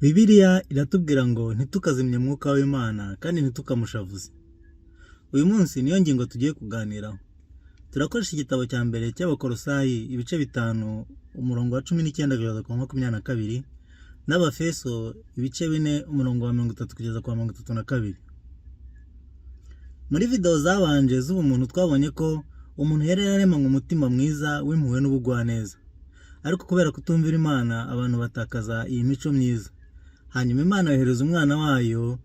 Bibiliya iratubwira ngo ntitukazimye umwuka w'Imana kandi ntitukamushavuze. Uyu munsi niyo ngingo tugiye kuganiraho. Turakoresha igitabo cya mbere cy'Abakolosayi ibice 5 umurongo wa 19 kugeza ku 22 n'Abafeso ibice 4 umurongo wa 30 kugeza ku 32. Muri video zabanje z'ubumuntu twabonye ko umuntu yari yaremanywe umutima mwiza w'impuhwe n'ubugwaneza. Ariko kubera kutumvira Imana abantu batakaza iyi mico myiza. Hanyuma Imana yohereza umwana wayo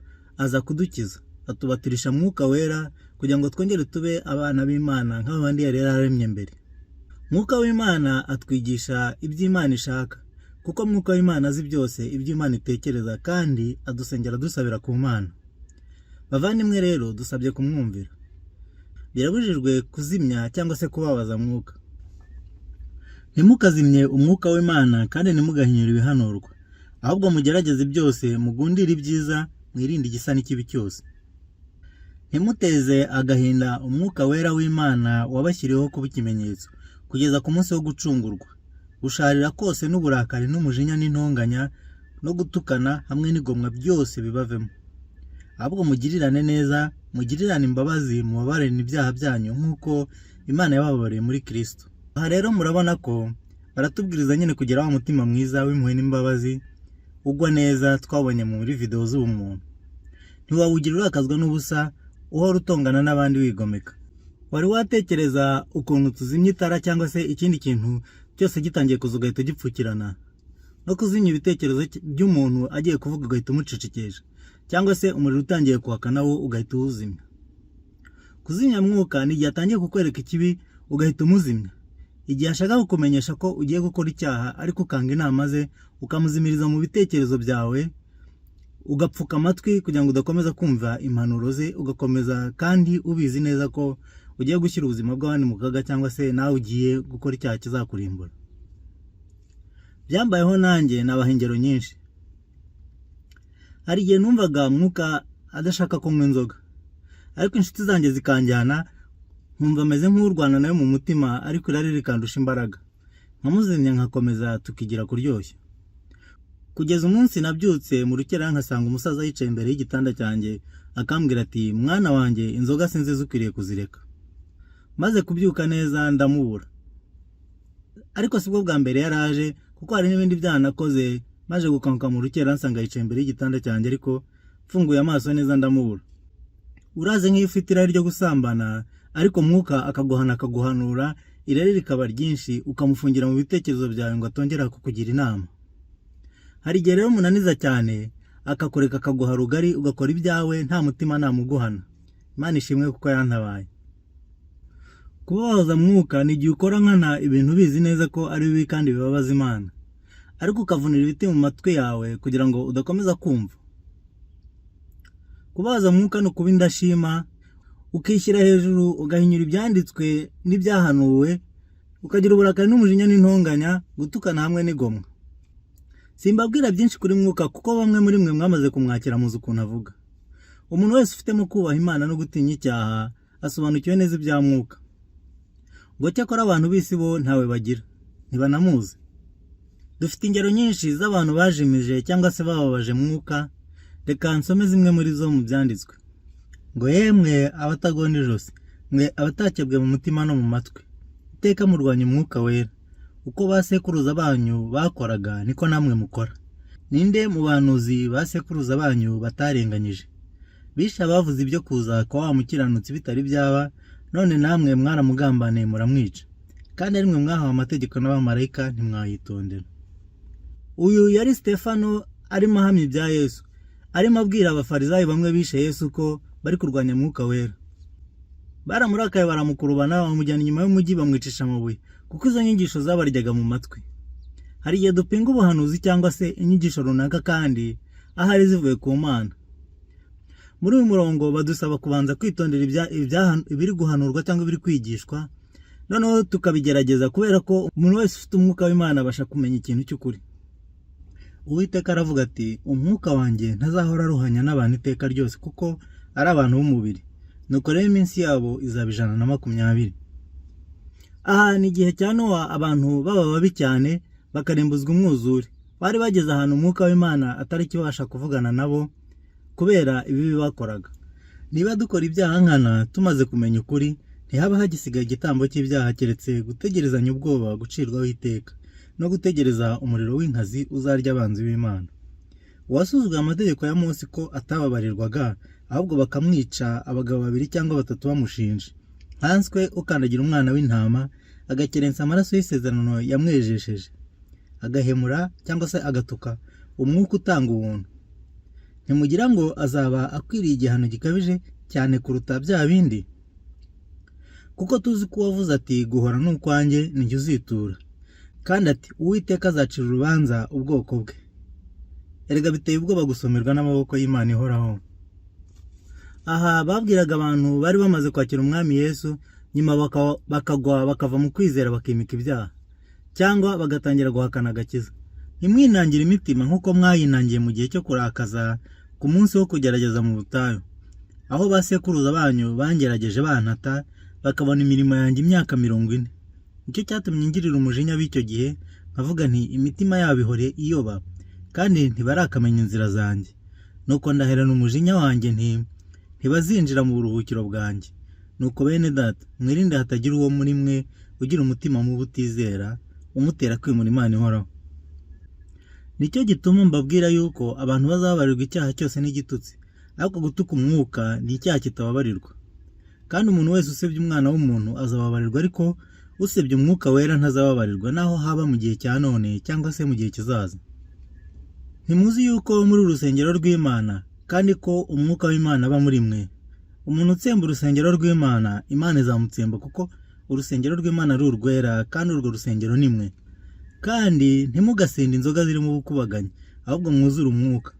aza kudukiza, atubatirisha mwuka wera kugira ngo twongere tube abana b'Imana nk'abandi yari yararemye mbere. Mwuka w'Imana atwigisha iby'Imana ishaka, kuko mwuka w'Imana azi byose iby'Imana itekereza kandi adusengera dusabira ku Mana. Bavandimwe rero dusabye kumwumvira. Birabujijwe kuzimya cyangwa se kubabaza mwuka. Ntimukazimye umwuka w'Imana kandi ntimugahinyura ibihanurwa. Ahubwo mugerageze byose, mugundire ibyiza, mwirinde igisa n'ikibi cyose. Ntimuteze agahinda umwuka wera w'Imana wabashyiriweho kuba ikimenyetso, kugeza ku munsi wo gucungurwa. Gusharira kose n'uburakari n'umujinya n'intonganya no gutukana hamwe n'igomwa byose bibavemo. Ahubwo mugirirane neza, mugirirane imbabazi, mubabarire ibyaha byanyu nk'uko Imana yababariye muri Kristo. Aha rero murabona ko baratubwiriza nyine kugira wa mutima mwiza w'impuhwe n'imbabazi ugwa neza twabonye muri video z'ubumuntu. Ntiwawugira urakazwa n'ubusa uhora utongana n'abandi wigomeka. Wari watekereza ukuntu tuzimya itara cyangwa se ikindi kintu cyose gitangiye kuza ugahita gipfukirana, no kuzimya ibitekerezo by'umuntu agiye kuvuga ugahita umucecekesha, cyangwa se umuriro utangiye kwaka nawo ugahita uwuzimya. Kuzimya mwuka ni igihe atangiye kukwereka ikibi ugahita umuzimya. Igihe ashaka kukumenyesha ko ugiye gukora icyaha ariko ukanga inama ze, ukamuzimiriza mu bitekerezo byawe, ugapfuka amatwi kugira ngo udakomeza kumva impanuro ze, ugakomeza kandi ubizi neza ko ugiye gushyira ubuzima bw'abandi mu kaga cyangwa se nawe ugiye gukora icyaha kizakurimbura. Byambayeho nanjye nabaha ingero nyinshi. Hari igihe numvaga mwuka adashaka kunywa inzoga, ariko inshuti zanjye zikanjyana, nkumva ameze nk'urwana nayo mu mutima, ariko irari rikandusha imbaraga. Nkamuzimya nkakomeza tukigira kuryoshya. Kugeza umunsi nabyutse mu rukera nkasanga umusaza yicaye imbere y'igitanda cyanjye akambwira ati, mwana wanjye inzoga sinzi zukwiriye kuzireka. Maze kubyuka neza ndamubura. Ariko sibwo bwa mbere yaraje, kuko hari n'ibindi byaha nakoze. Maze gukanguka mu rukera nsanga yicaye imbere y'igitanda cyanjye, ariko mfunguye amaso neza ndamubura. Uraze nk'iyo ufite irari ryo gusambana, ariko mwuka akaguhana akaguhanura, irari rikaba ryinshi, ukamufungira mu bitekerezo byawe ngo atongera kukugira inama. Hari igihe rero munaniza cyane, akakureka akaguha rugari ugakora ibyawe nta mutima namuguhana. Imana ishimwe kuko yantabaye. Kubabaza mwuka ni igihe ukora nkana ibintu bizi neza ko ari bibi kandi bibabaza Imana, ariko ukavunira ibiti mu matwi yawe kugira ngo udakomeza kumva. Kubabaza mwuka no kuba indashima, ukishyira hejuru, ugahinyura ibyanditswe n'ibyahanuwe, ukagira uburakari n'umujinya n'intonganya, gutukana hamwe n'igomwa. Simbabwira byinshi kuri mwuka kuko bamwe muri mwe mwamaze kumwakira muzi ukuntu avuga. Umuntu wese ufitemo kubaha Imana no gutinya icyaha asobanukiwe neza ibya mwuka. Ngo cyakora abantu b'isi bo ntawe bagira, ntibanamuzi. Dufite ingero nyinshi z'abantu bajimije cyangwa se bababaje mwuka. Reka nsome zimwe muri zo mu byanditswe. Ngo yemwe abatagonda ijosi, mwe abatakebwe mu mutima no mu matwi, iteka murwanya umwuka wera. Uko basekuruza banyu bakoraga niko namwe mukora. Ninde mu bahanuzi basekuruza banyu batarenganyije? Bisha bavuze ibyo kuza kwa wa mukiranutsi bitari byaba, none namwe mwaramugambaniye muramwica, kandi ari mwe mwahawe amategeko n'abamarayika ntimwayitondera. Uyu yari Stefano arimo ahamya ibya Yesu, arimo abwira abafarisayo bamwe bishe Yesu ko bari kurwanya mwuka wera. Baramurakaye baramukurubana, bamujyana inyuma y'umujyi bamwicisha amabuye, kuko izo nyigisho zabaryaga mu matwi. Hari igihe dupinga ubuhanuzi cyangwa se inyigisho runaka kandi ahari zivuye ku Mana. Muri uyu murongo badusaba kubanza kwitondera ibiri guhanurwa cyangwa ibiri kwigishwa, noneho tukabigerageza, kubera ko umuntu wese ufite umwuka w'Imana abasha kumenya ikintu cy'ukuri. Uwiteka aravuga ati, umwuka wanjye ntazahora aruhanya n'abantu iteka ryose, kuko ari abantu b'umubiri, nuko rero iminsi yabo izaba 120. Aha ni igihe cya Nowa abantu baba babi cyane bakarembuzwa umwuzure, bari bageze ahantu umwuka w'Imana atari kibasha kuvugana nabo kubera ibibi bakoraga. Niba dukora ibyaha nkana tumaze kumenya ukuri, ntihaba hagisigaye igitambo cy'ibyaha keretse gutegerezanya ubwoba gucirwaho iteka no gutegereza umuriro w'inkazi uzarya abanzi b'Imana. Uwasuzuguye amategeko ya Mose ko atababarirwaga, ahubwo bakamwica abagabo 2 cyangwa 3 bamushinje. Nkanswe ukandagira umwana w'intama agakerensa amaraso y'isezerano yamwejesheje, agahemura cyangwa se agatuka umwuka utanga ubuntu. Ntimugira ngo azaba akwiriye igihano gikabije cyane kuruta bya bindi? Kuko tuzi ko wavuze ati guhora n'ukwanjye nijye uzitura, kandi ati Uwiteka azacira urubanza ubwoko bwe. Erega biteye ubwoba gusomerwa n'amaboko y'Imana ihoraho. Aha babwiraga abantu bari bamaze kwakira umwami Yesu, nyuma bakagwa bakava mu kwizera bakimika ibyaha, cyangwa bagatangira guhakana agakiza. Ntimwinangire imitima nk'uko mwayinangiye mu gihe cyo kurakaza ku munsi wo kugerageza mu butayu, aho basekuruza banyu bangerageje bantata bakabona imirimo yanjye imyaka 40. Nicyo cyatumye ngirira umujinya b'icyo gihe, nkavuga nti imitima yabo ihore iyoba kandi ntibarakamenya inzira zanjye. Nuko ndaherana umujinya wanjye nti ntibazinjira mu buruhukiro bwanjye. Nuko bene data, mwirinde hatagira uwo muri mwe ugira umutima mubi utizera umutera kwimura Imana ihoraho. Nicyo gituma mbabwira yuko abantu bazababarirwa icyaha cyose n'igitutsi, ariko gutuka umwuka ni icyaha kitababarirwa. Kandi umuntu wese usebye umwana w'umuntu azababarirwa, ariko usebye umwuka wera ntazababarirwa, naho haba mu gihe cya none cyangwa se mu gihe kizaza. Ntimuzi yuko muri urusengero rw'Imana, kandi ko umwuka w'Imana aba muri mwe? Umuntu utsemba urusengero rw'Imana, Imana izamutsemba, kuko urusengero rw'Imana ari urwera, kandi urwo rusengero ni mwe. Kandi ntimugasinde inzoga zirimo ubukubaganyi, ahubwo mwuzure umwuka.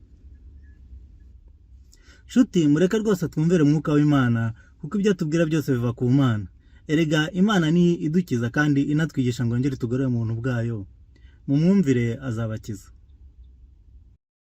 Nshuti, mureke rwose twumvire umwuka w'Imana, kuko ibyo tubwira byose biva ku Mana. Erega Imana ni idukiza kandi inatwigisha ngo ngere tugorore umuntu bwayo. Mumwumvire azabakiza.